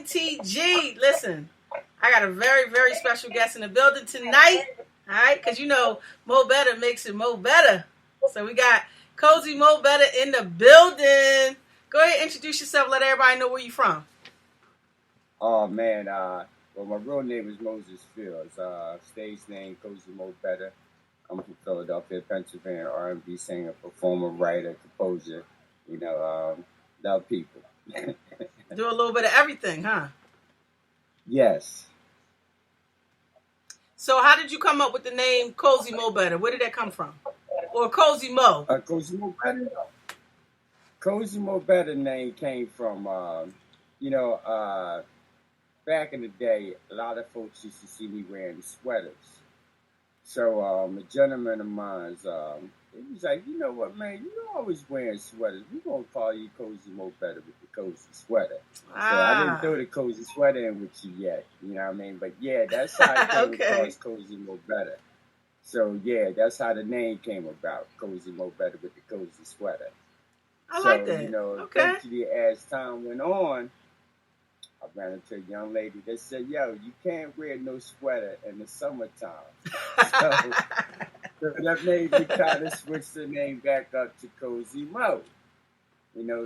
NTG. Listen, I got a very, very special guest in the building tonight. All right, because you know Mobetta makes it Mobetta. So we got Cozy Mobetta in the building. Go ahead, introduce yourself. Let everybody know where you're from. Oh man, well my real name is Moses Fields. Stage name Cozy Mobetta. I'm from Philadelphia, Pennsylvania. R&B singer, performer, writer, composer. Love people. Do a little bit of everything, huh? Yes. So how did you come up with the name Cozy Mobetta? Where did that come from? Or Cozy Mo? Cozy Mobetta. Cozy Mobetta name came from, back in the day, a lot of folks used to see me wearing sweaters. So a gentleman of mine, he was like, you know what, man, you're always wearing sweaters. We're going to call you Cozy Mobetta with the cozy sweater. So I didn't throw the cozy sweater in with you yet, you know what I mean? But yeah, that's how it came across Cozy Mobetta. So yeah, that's how the name came about, Cozy Mobetta with the cozy sweater. I like that. Eventually as time went on, I ran into a young lady that said, yo, you can't wear no sweater in the summertime. So that made me kind of switch the name back up to Cozy Mo.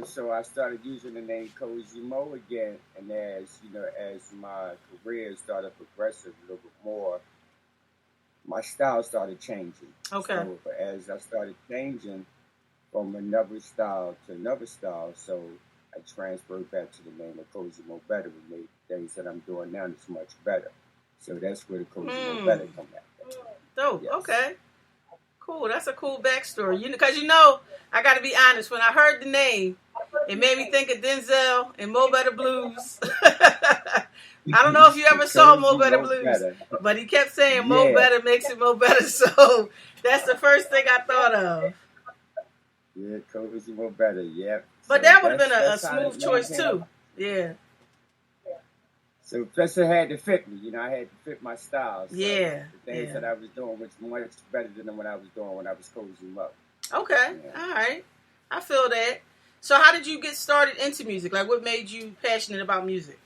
So I started using the name Cozy Mo again. And as my career started progressing a little bit more, my style started changing. Okay. So as I started changing from another style to another style, so I transferred back to the name of Cozy Mobetta and made things that I'm doing now that's much better. So that's where the Cozy Mobetta come out. Dope. Yes. Okay. Cool. That's a cool backstory. Because I got to be honest. When I heard the name, it made me think of Denzel and Mobetta Blues. I don't know if you ever saw Mobetta Blues, but he kept saying Mobetta makes it Mobetta. So that's the first thing I thought of. Yeah, Cozy Mobetta. Yep. But that would have been a smooth choice too. Yeah. So plus it had to fit me, I had to fit my style. So yeah. The things that I was doing was much better than what I was doing when I was Cozy Mo. Okay. Yeah. All right. I feel that. So how did you get started into music? Like what made you passionate about music?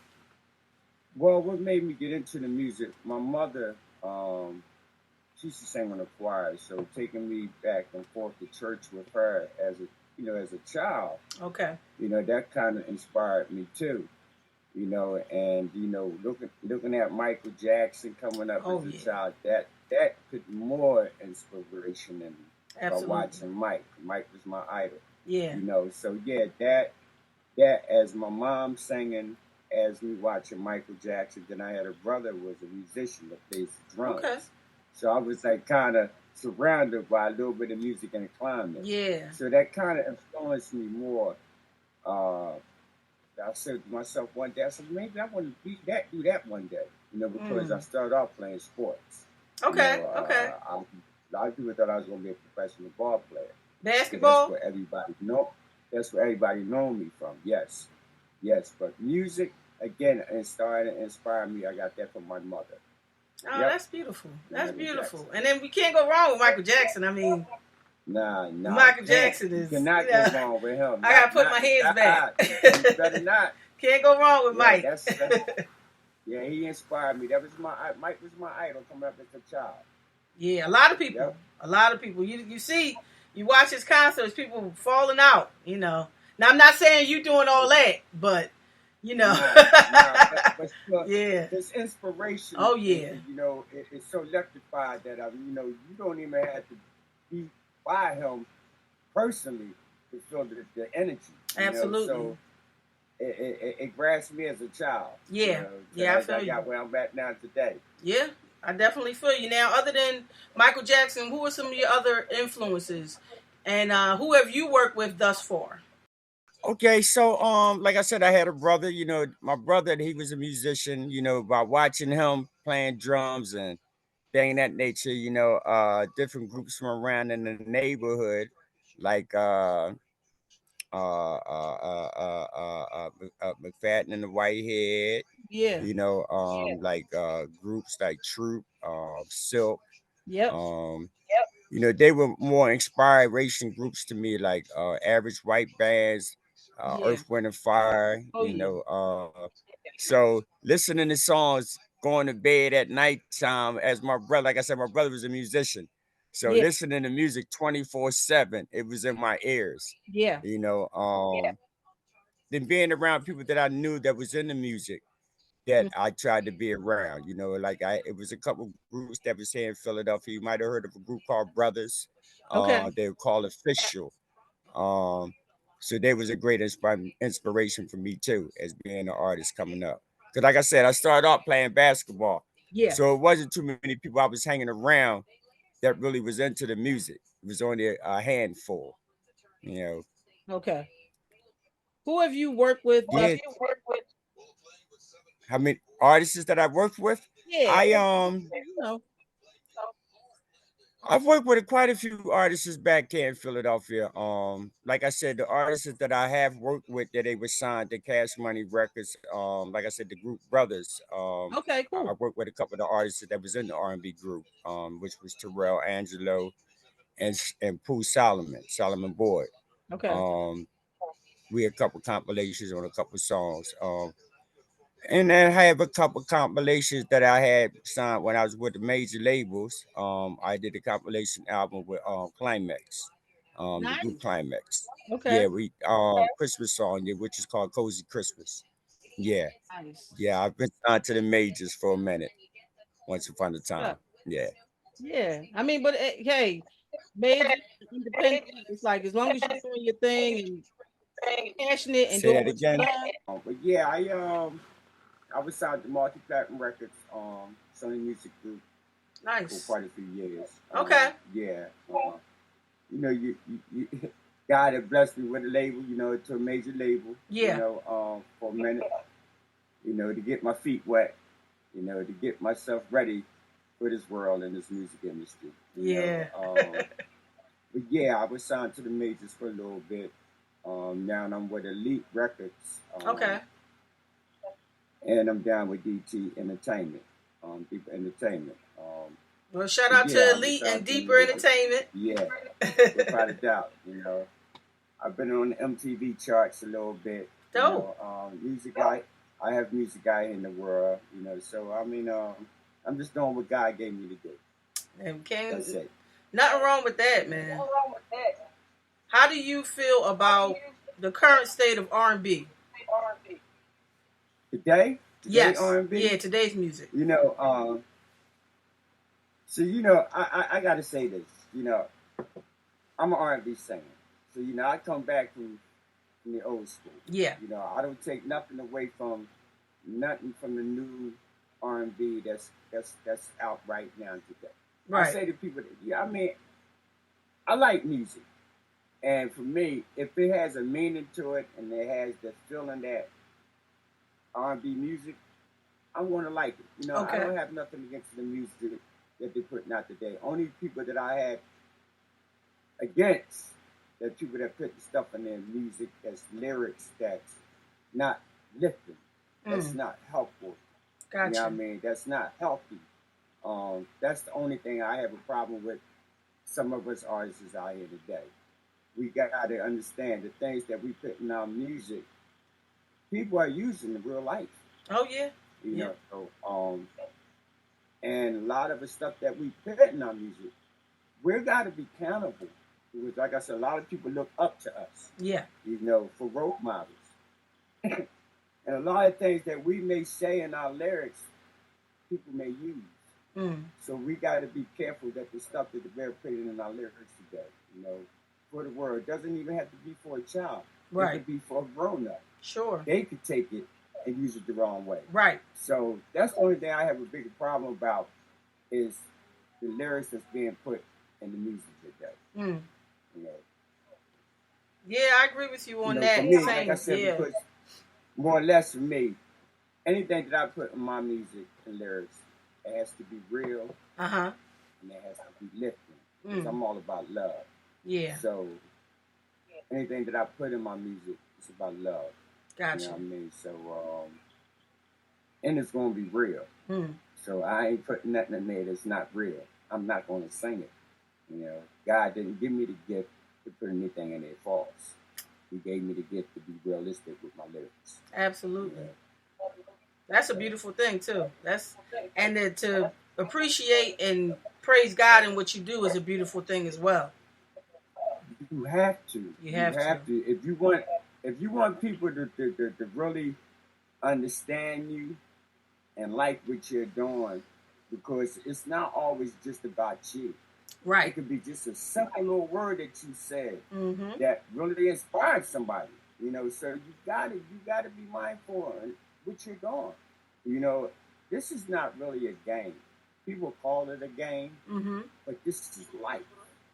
Well, what made me get into the music, my mother, she used to sing in the choir, so taking me back and forth to church with her as a child. Okay. That kind of inspired me too. And looking at Michael Jackson coming up as a child, that put more inspiration in me by watching Mike. Mike was my idol. Yeah. So yeah, that as my mom singing, as me watching Michael Jackson, then I had a brother who was a musician that plays the drums. Okay. So I was like kind of surrounded by a little bit of music and climate. Yeah. So that kind of influenced me more. I said to myself one day, I said, maybe I want to do that one day, because I started off playing sports. Okay, A lot of people thought I was going to be a professional ball player. Basketball? So that's where everybody know me from, yes. But music, again, started to inspire me. I got that from my mother. Oh, yep. That's beautiful. That's beautiful. Jackson. And then we can't go wrong with Michael Jackson. I mean... Nah. Michael Jackson is. You cannot go wrong with him. I gotta put my hands back. You better not. Can't go wrong with Mike. Yeah, he inspired me. Mike was my idol coming up as a child. Yeah, a lot of people. Yep. A lot of people. You see, you watch his concerts, people falling out. Now I'm not saying you doing all that, but but yeah, this inspiration. Oh yeah. It's so electrified that you don't even have to be by him personally to feel the energy. Absolutely. So it grasped me as a child. Yeah. I feel you. I got where I'm at now today. Yeah, I definitely feel you. Now, other than Michael Jackson, who are some of your other influences? And who have you worked with thus far? Okay, so like I said, I had a brother, my brother, he was a musician, by watching him playing drums and thing that nature, different groups from around in the neighborhood, like McFadden and the Whitehead. Yeah. Like groups like Troop, Silk. Yep. They were more inspiration groups to me, like Average White Bands, Earth, Wind and Fire, So listening to songs, going to bed at nighttime, as my brother, like I said, my brother was a musician. So Yeah. listening to music 24/7, it was in my ears. Yeah. You know, then being around people that I knew that was in the music that Mm. I tried to be around. You know, like it was a couple groups that was here in Philadelphia. You might have heard of a group called Brothers. Okay. They were called Official. Um, so they was a great inspiration for me too, as being an artist coming up. Because like I said, I started off playing basketball, Yeah. so it wasn't too many people I was hanging around that really was into the music. It was only a handful, you know. Okay. Who have you worked with Yeah, how many artists that I worked with? Yeah. I You know. I've worked with quite a few artists back here in Philadelphia. Like I said, the artists that I have worked with that they were signed to Cash Money Records. Like I said, the group Brothers. Okay, I cool. worked with a couple of the artists that was in the R&B group, which was Terrell Angelo and Pooh Solomon Boyd. Okay. Um, we had a couple compilations on a couple songs. And then I have a couple compilations that I had signed when I was with the major labels. I did a compilation album with Climax, the group Nice. Climax. Okay. Yeah, we Christmas song, yeah, which is called Cozy Christmas. Yeah, Nice. yeah, I've been signed to the majors for a minute, once upon a Yeah. time. Yeah. Yeah. I mean, but hey, major, independent. It's like as long as you're doing your thing and passionate and Say doing that what you again. love. But yeah, I was signed to Multi Platinum Records, Sony Music Group for Nice. quite a few years. Okay. Yeah. You know, you God had blessed me with a label, you know, to a major label, Yeah. for a minute, to get my feet wet, to get myself ready for this world and this music industry. Yeah. But yeah, I was signed to the majors for a little bit. Now I'm with Elite Records, Okay. and I'm down with DT Entertainment, Deep Entertainment. Well, shout But out yeah, to I was Elite signed and to the Deeper majors. Entertainment. Yeah, without a doubt. I've been on the MTV charts a little bit. Dope. Music guy. I have music guy in the world. So I mean, I'm just doing what God gave me to do. And That's it. nothing wrong with that, man. How do you feel about the current state of R&B? Today Yes. R&B. Yeah, today's music. So I got to say this. I'm an R&B singer. So I come back from the old school. Yeah. I don't take nothing away from nothing from the new R&B that's out right now today. Right. I say to people, I mean, I like music, and for me, if it has a meaning to it and it has the feeling that R&B music, I want to like it. Okay. I don't have nothing against the music that they're putting out today. Only people that I have against the people that put the stuff in their music that's lyrics that's not lifting, that's not helpful. Gotcha. You know what I mean? That's not healthy. That's the only thing I have a problem with some of us artists out here today. We got to understand the things that we put in our music, people are using in real life. Oh yeah. And a lot of the stuff that we put in our music, we've got to be accountable. Because like I said, a lot of people look up to us. Yeah. For role models. And a lot of things that we may say in our lyrics, people may use. So we got to be careful that the stuff that we're putting in our lyrics today, for the world, it doesn't even have to be for a child. Right. It could be for a grown-up. Sure. They could take it and use it the wrong way. Right. So that's the only thing I have a bigger problem about is the lyrics that's being put in the music today. Yeah, I agree with you on that. For me, like I said, because more or less for me, anything that I put in my music and lyrics, it has to be real. And it has to be lifting. Because I'm all about love. Yeah. So anything that I put in my music, it's about love. Gotcha. You know what I mean? So, and it's going to be real. So I ain't putting nothing in there that's not real. I'm not going to sing it. God didn't give me the gift to put anything in there false. He gave me the gift to be realistic with my lyrics. Absolutely. That's a beautiful thing too. And then to appreciate and praise God in what you do is a beautiful thing as well. You have to. You You have to. have to. If you want people to really understand you and like what you're doing, because it's not always just about you. It Right. could be just a simple little word that you said Mm-hmm. that really inspired somebody. So you gotta be mindful of what you're doing. You know, this is not really a game. People call it a game, Mm-hmm. but this is life.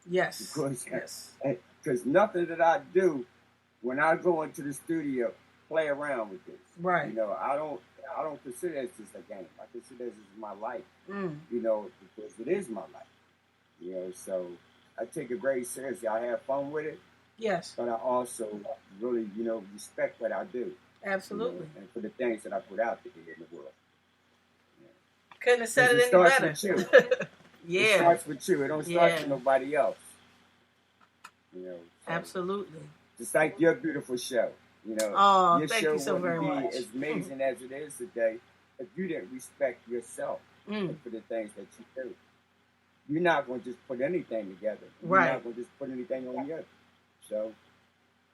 Yes. Because Yes. because nothing that I do when I go into the studio play around with this. Right. I don't consider it just a game. I consider this as my life. Mm. Because it is my life. So I take it very seriously. I have fun with it, Yes. but I also really, respect what I do. Absolutely. And for the things that I put out there in the world. Couldn't have said Because it it any starts better. with you. Yeah. It starts with you. It don't start Yeah. with nobody else. So Absolutely. just like your beautiful show. Oh, Your thank show you so very wouldn't be much. as amazing as it is today if you didn't respect yourself Mm. for the things that you do. You're not going to just put anything together. You're Right. not going to just put anything on you. So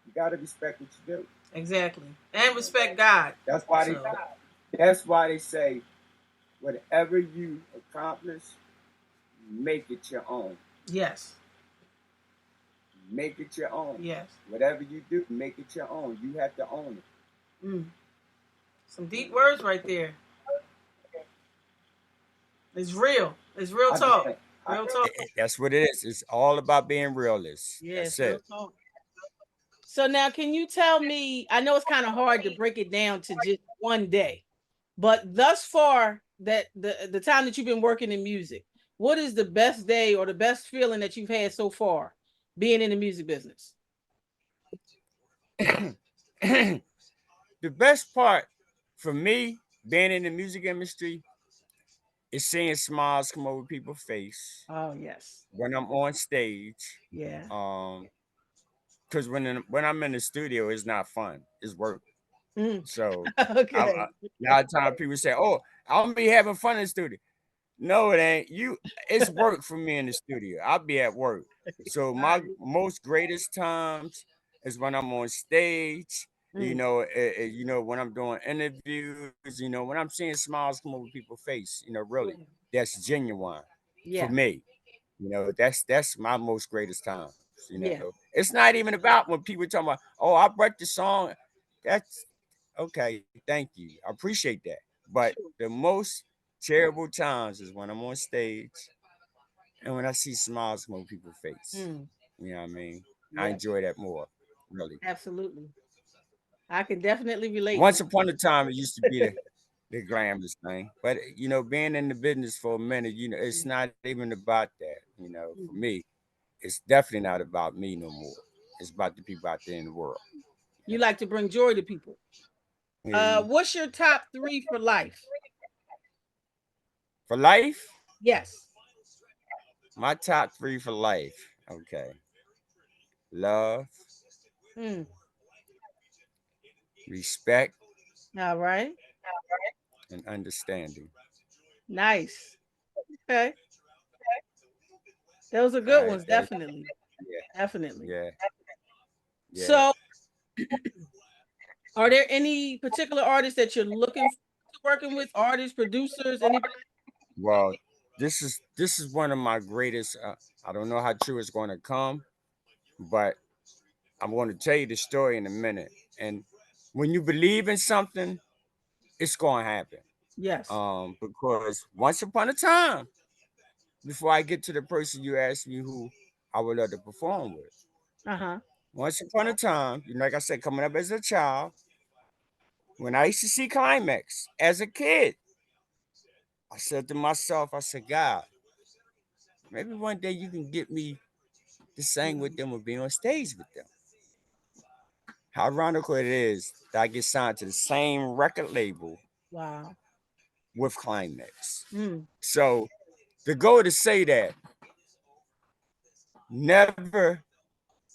you got to respect what you do. Exactly. And respect God. That's why So. they say whatever you accomplish, make it your own. Yes. Make it your own. Yes. Whatever you do, make it your own. You have to own it. Mm. Some deep words right there. It's real. It's real talk. Real talk. That's what it is. It's all about being realist. Yeah, That's it's real it. talk. So now, can you tell me? I know it's kind of hard to break it down to just one day, but thus far, that the time that you've been working in music, what is the best day or the best feeling that you've had so far, being in the music business? The best part for me being in the music industry is seeing smiles come over people's face Oh yes, when I'm on stage. yeah. Because when I'm in the studio, it's not fun. It's work. Mm. So Okay. a lot of times people say, "Oh, I'll be having fun in the studio." No, it ain't. It's work for me in the studio. I'll be at work. So my most greatest times is when I'm on stage. Mm. When I'm doing interviews. When I'm seeing smiles come over people's face. Really, that's genuine for Yeah. me. That's my most greatest times. Yeah. It's not even about when people talking about, oh, I brought the song. That's okay. Thank you. I appreciate that. But Sure. the most terrible times is when I'm on stage and when I see smiles come over people's face. Mm. You know what I mean? I Yeah. enjoy that more, really. Absolutely. I can definitely relate. Once upon a time, it used to be the glamorous thing, but being in the business for a minute, it's not even about that. For Mm. me, it's definitely not about me no more. It's about the people out there in the world. You like to bring joy to people. Yeah. What's your top three for life? For life, Yes. my top three for life. Okay. Love, Mm. respect, All right. and understanding. Nice. Okay. Those are All good right. ones, definitely. Definitely. Yeah. Yeah. So, are there any particular artists that you're looking to working with? Artists, producers, anybody? Well, this is one of my greatest. I don't know how true it's going to come, but I'm going to tell you the story in a minute. And when you believe in something, it's going to happen. Yes. Because once upon a time, before I get to the person you asked me who I would love to perform with, Uh-huh. once upon a time, like I said, coming up as a child, when I used to see Climax as a kid, I said to myself, I said, God, maybe one day you can get me to sing with them or be on stage with them. How ironical it is that I get signed to the same record label Wow. with Climax. Mm. So the goal to say that, never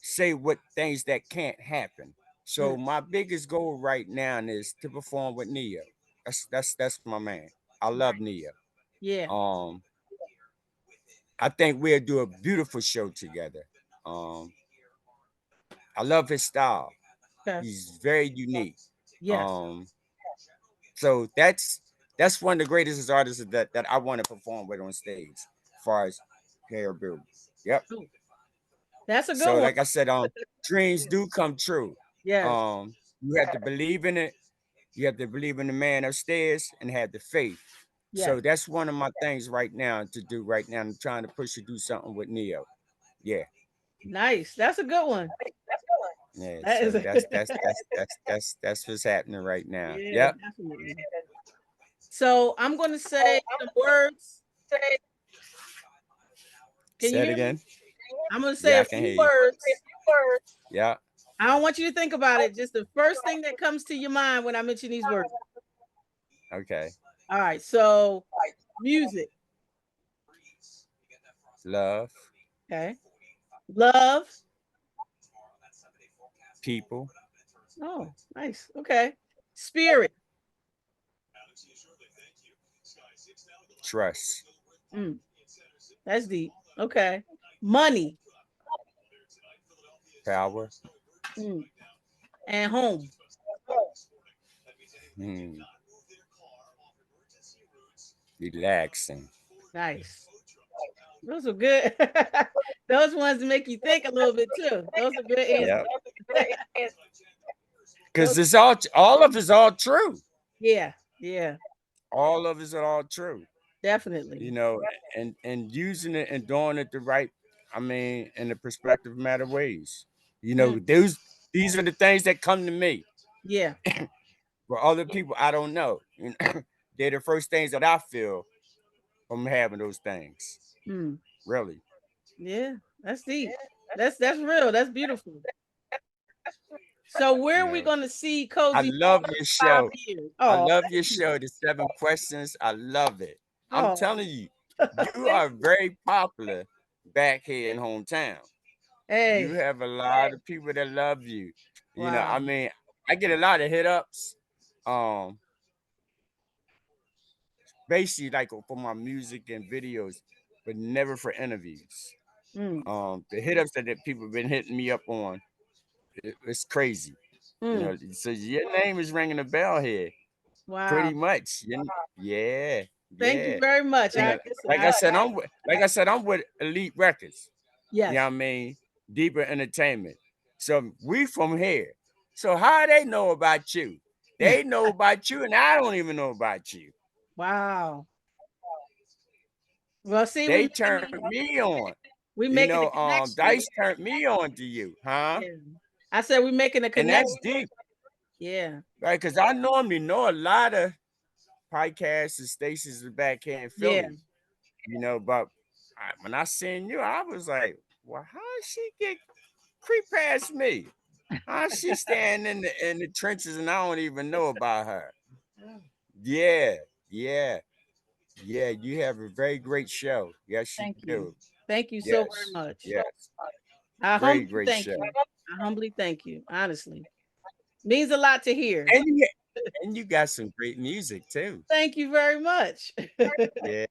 say what things that can't happen. So Mm. my biggest goal right now is to perform with Neo. That's my man. I love Nice. Nia. Yeah. Um, I think we'll do a beautiful show together. Um, I love his style. Okay. He's very unique. Yes. Um, so that's one of the greatest artists that I want to perform with on stage, as far as hair build. Yep. Cool. That's a good So one. like I said, dreams Yeah. do come true. Yes. You have to believe in it. You have to believe in the man upstairs and have the faith. So Yes. that's one of my things right now to do right now. I'm trying to push to do something with Neo. Yeah. Nice. That's a good one. Yeah. That is So a that's what's happening right now. yeah, Yep. definitely. So I'm gonna say some words. Can you Say it hear me? again. I'm gonna say Yeah, a I can few hear you. words. Yeah. I don't want you to think about it. Just the first thing that comes to your mind when I mention these words. Okay. All right. So music. Love, Okay. Love. people, Oh, nice. Okay. Spirit. trust, Mm, that's deep. Okay. Money. power, Mm, and home. hmm, relaxing. Nice. Those are good. Those ones make you think a little bit too. Those are good Yep. answers. Because Those, it's all of it's all true. yeah, yeah, All of it's all true. definitely. You know, and using it and doing it the right, I mean, in the perspective matter ways. You Mm, know, these are the things that come to me. yeah. For other people, I don't know. You know, they're the first things that I feel from having those things. Mm, Really. yeah. That's deep. That's real. That's beautiful. So where You are we know. gonna see I Cozy love in your 5 show. years? I Oh, love your thank you. show, the 7 questions. I love it. I'm Oh, telling you, you thank are very popular back here in hometown. You hey, have a lot of people that love you. You know, wow. I mean, I get a lot of hit ups. Um, basically like for my music and videos, but never for interviews. Mm, The hit ups that people been hitting me up on, it's crazy. You mm, know, so your name is ringing a bell here. wow. Pretty much. Yeah, Thank you yeah. very much. You I know, listen. like I I said, I'm with Elite Records. You know yes. what I mean? Deeper Entertainment. So we from here. So how they know about you? They know about you, and I don't even know about you. Wow. Well, see, They turned me on. we You making a know, connection. Dice turned me on to you, huh? Yeah. I said we making a And connection. that's deep, Yeah. right? Because I normally know a lot of podcasts and stations back here in Yeah. Philly. But when I seen you, I was like, well, how she get creep past me? How she standing in the trenches and I don't even know about her? Yeah, yeah, yeah. You have a very great show. Yes, you Thank you. do. Thank you so very Yes, much. yes. I Very humbly great thank show. you. I humbly thank you. Honestly, means a lot to hear. And you got some great music too. Thank you very much. Yeah,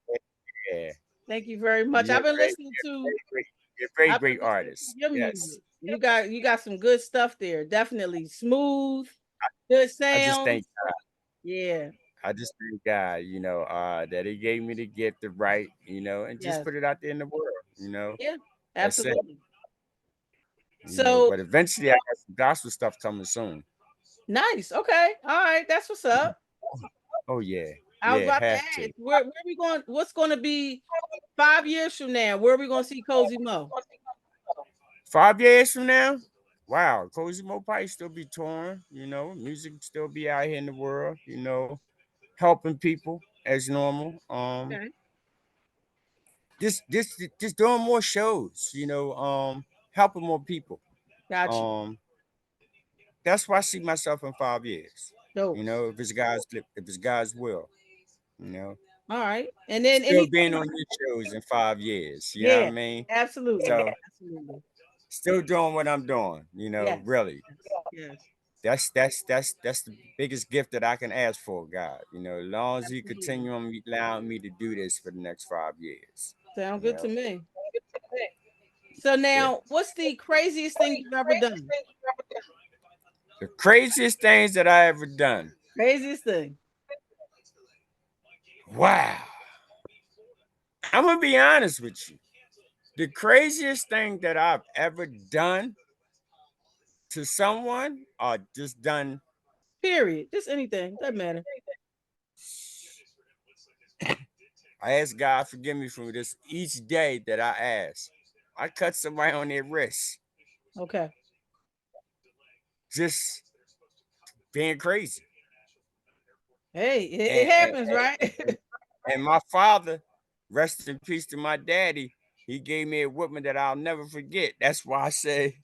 yeah. Thank you very much. You're I've been very, listening you're to. very great. You're a very I've been great listening to artist. your Yes. music. You got some good stuff there. Definitely smooth, good I just thank sounds. Yeah. I just thank God, that He gave me the gift to write, and just Yes. put it out there in the world. Yeah. That's it. Absolutely. So But eventually I got some gospel stuff coming soon. nice. Okay. All right. That's what's up. Oh yeah. I was Yeah, about to have to. ask where we going? What's going to be 5 years from now? Where are we going to see Cozy Mo? 5 years from now, wow, Cozy Mo probably still be touring, music still be out here in the world, helping people as normal. Okay. Just doing more shows, helping more people. Got you. Um, that's why I see myself in 5 years. Dope. If it's God's will, you know. All right. And then Still anything. being on your shows in 5 years. You know what I Yeah. mean? Absolutely. So Absolutely. still doing what I'm doing, Yes. really. Yes. Yes. that's the biggest gift that I can ask for, God. As long as He Absolutely. continue on allowing me to do this for the next 5 years. Sound You good to know, me. So yeah. now, what's the craziest thing you've ever done? The craziest things that I ever done. Craziest thing. Wow. I'm gonna be honest with you. The craziest thing that I've ever done to someone, or just done, Period. Just anything. Doesn't matter. I ask God forgive me for this each day that I ask. I cut somebody on their wrist, Okay. just being crazy. Hey, it And, and, happens, right? and my father, rest in peace to my daddy, he gave me a whipping that I'll never forget. That's why I say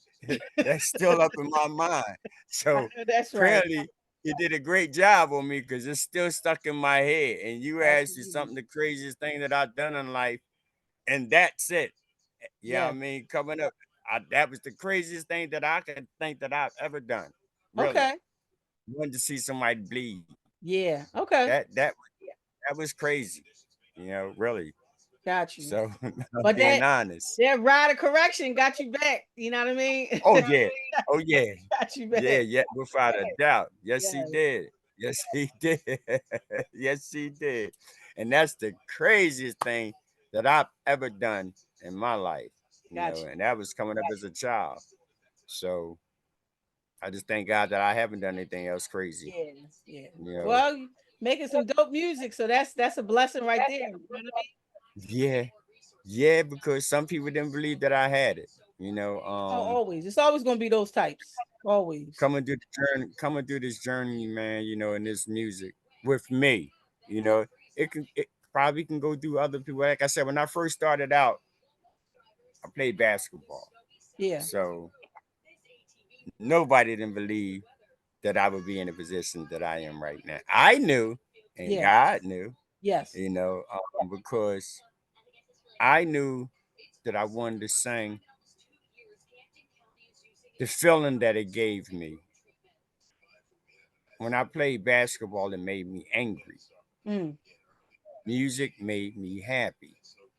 that's still up in my mind. I So know that's right. apparently he did a great job on me because it's still stuck in my head. And you asked me Absolutely. something the craziest thing that I've done in life, and that's it. Yeah, I Yes. mean, coming up, that was the craziest thing that I could think that I've ever done. Really, Okay. wanted to see somebody bleed. Yeah. Okay. That was crazy. Really. Got you. So I'm But being that honest. that ride of correction got you back. You know what I mean? Oh yeah. Oh yeah. Got you Yeah, back. yeah, without a doubt. Yes, he Yes. did. Yes, he did. Yes, he did. And that's the craziest thing that I've ever done in my life. Got you. And that was coming up as a child. So I just thank God that I haven't done anything else crazy. Yeah. Yeah. You know, Well, you making some dope music, so that's a blessing right there. You know what I mean? yeah, yeah, because some people didn't believe that I had it. You know, Oh, um, always. It's always gonna be those types. Always. coming through this journey, man, in this music with me, you know, it probably can go through other people. Like I said, when I first started out, I played basketball. Yeah. So nobody didn't believe that I would be in the position that I am right now. I knew, and Yeah. God knew, Yes. because I knew that I wanted to sing the feeling that it gave me. When I played basketball, it made me angry. Mm. Music made me happy,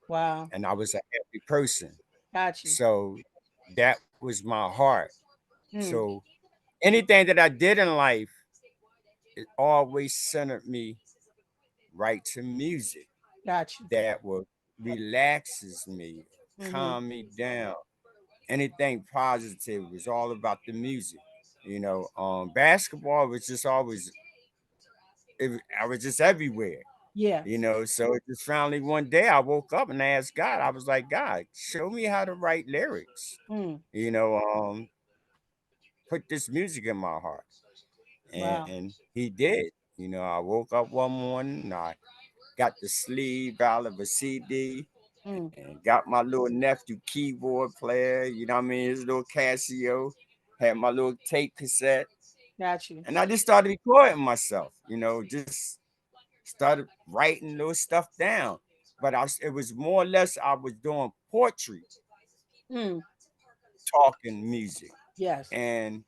Wow. and I was a happy person. Got you. So that was my heart. Mm. So anything that I did in life, it always centered me right to music Got you. that will relaxes me, Mm-hmm. calm me down. Anything positive was all about the music. Basketball was just always, I was just everywhere. Yeah. So just finally one day I woke up and I asked God, I was like, God, show me how to write lyrics. Mm. You know, um, put this music in my heart. Wow. And he did. I woke up one morning and I got the sleeve out of a CD Mm. and got my little nephew keyboard player, what I mean, his little Casio, had my little tape cassette, Got you. and I just started recording myself, just started writing little stuff down. But it was more or less I was doing poetry, Mm. talking music, Yes. and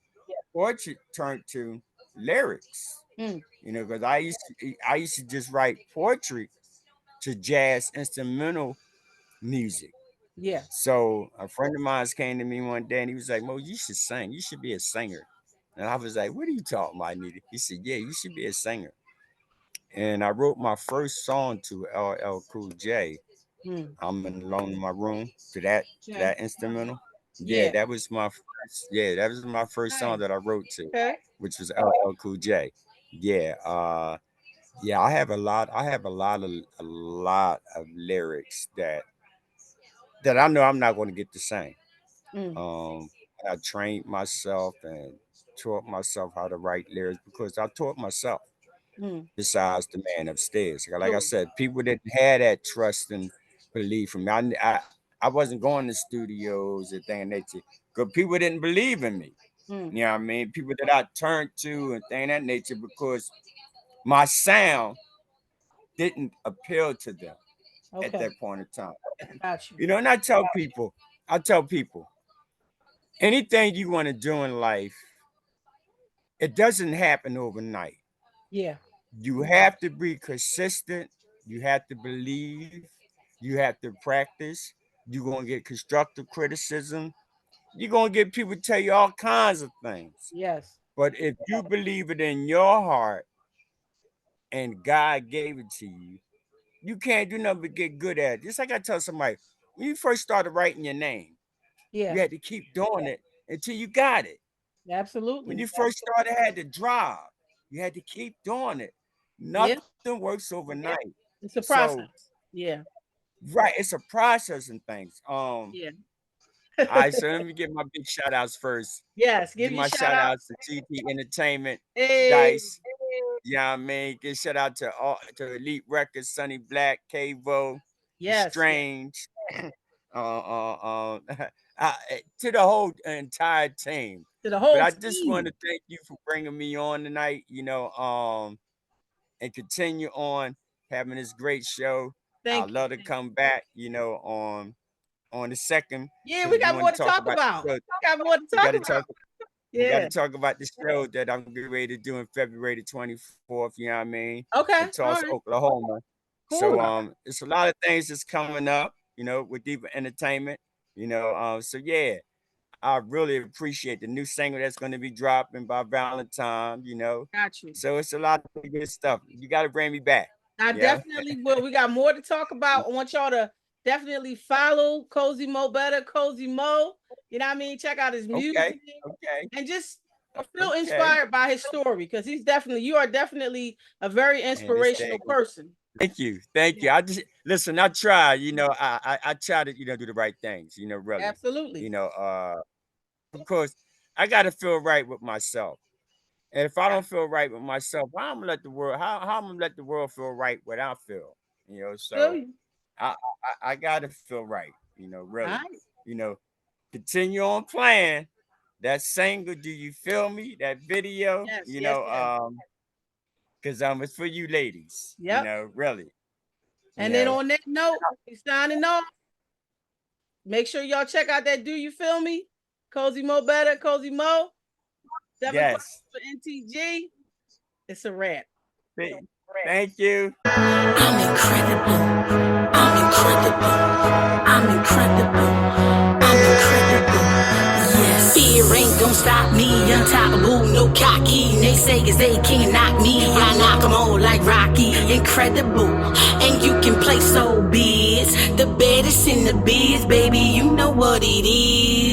poetry turned to lyrics. Mm. Because I used to just write poetry to jazz instrumental music. Yeah. So a friend of mine came to me one day and he was like, "Mo, you should sing. You should be a singer." And I was like, "What are you talking about, Nita?" He said, "Yeah, you should be a singer." And I wrote my first song to LL Cool J. Mm. I'm in alone in my room to that Okay. instrumental. Yeah, Yeah. that was my first song Nice. that I wrote to, Okay. which was LL Cool J. Yeah, yeah, I have a lot of lyrics that I know I'm not going to get to sing. Mm. Um, I trained myself and taught myself how to write lyrics because I taught myself. Mm. Besides the man upstairs, like I Sure. said, people didn't have that trust and belief in me. I wasn't going to studios and things that nature because people didn't believe in me. Mm. You know what I mean? People that I turned to and things of that nature because my sound didn't appeal to them at Okay. that point in time. Got you. And I tell people, anything you want to do in life, It doesn't happen overnight. Yeah. You have to be consistent. You have to believe. You have to practice. You're going to get constructive criticism. You're going to get people tell you all kinds of things. Yes. But if you believe it in your heart and God gave it to you, you can't do nothing but get good at it. Just like I tell somebody, when you first started writing your name, Yeah. you had to keep doing it until you got it. When Absolutely. you first started, had to drive. You had to keep doing it. Yeah. Nothing works overnight. It's a So, process. Yeah. right, it's a process and things. Yeah. All right, so let me give my big shout outs first. Yes. Give Give you a my shout shout out. outs to GT Entertainment, Hey. Dice. Yeah, I mean, give shout out to all to Elite Records, Sonny Black, Kavo, The Yes. Yes. Strange, to the whole entire team. To the But whole I just want team. to thank you for bringing me on tonight. And continue on having this great show. I'd Thank you. love to come back. On the second Yeah, we because we got want more to to talk talk about about. the show. We got more to We talk got to about. talk. We got to Yeah. talk about the show that I'm getting ready to do in February the 24th. You know what I mean? Okay. In All Tulsa, right. Oklahoma. Cool. So it's a lot of things that's coming up. With Deeper Entertainment. So yeah, I really appreciate the new single that's going to be dropping by Valentine. Got you. So it's a lot of good stuff. You got to bring me back. I Yeah. definitely will. We got more to talk about. I want y'all to definitely follow Cozy Mobetta, Cozy Mo. You know what I mean? Check out his music Okay. Okay. and just feel Okay. inspired by his story because you are definitely a very And this inspirational day. person. Thank you. Thank you. I just listen, I try, I try to, do the right things, really. Absolutely. Of course, I gotta feel right with myself. And if I don't feel right with myself, how I'm gonna let the world feel right what I feel? Feel So you. I gotta feel right, All really. right. You know, continue on playing that single, Do You Feel Me? That video, Yes, yes, yes. because it's for you ladies, Yep. really. You And then know, on that note, we signing off. Make sure y'all check out that Do You Feel Me? Cozy Mo Better, Cozy Mo. 7 o'clock yes. for NTG. It's a wrap. Thank you. I'm incredible. I'm incredible. I'm incredible. I'm incredible. Yes. Fear ain't gon' stop me. Untoppable, no cocky. Naysayers, they can't knock me. I knock 'em all like Rocky. Incredible. And you can play so biz. The baddest in the biz, baby. You know what it is.